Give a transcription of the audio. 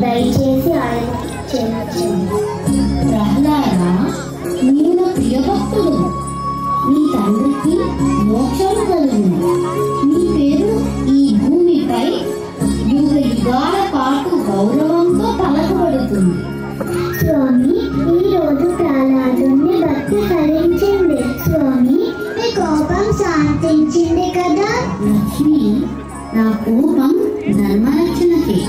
దయచేసి ఆయన క్షమించండి. ప్రహ్లాద, నీవు నా ప్రియభక్తుడు. నీ తండ్రికి మోక్షం కలుగును. నీ పేరు ఈ భూమిపై యుగ యుగాల పాటు గౌరవంతో పలకబడుతుంది. స్వామి, ఈ రోజు ప్రహ్లాదుని భక్తి ఫలించింది. స్వామి, మీ కోపం శాంతించింది కదా. లక్ష్మి, నా కోపం ధర్మరక్షణకి.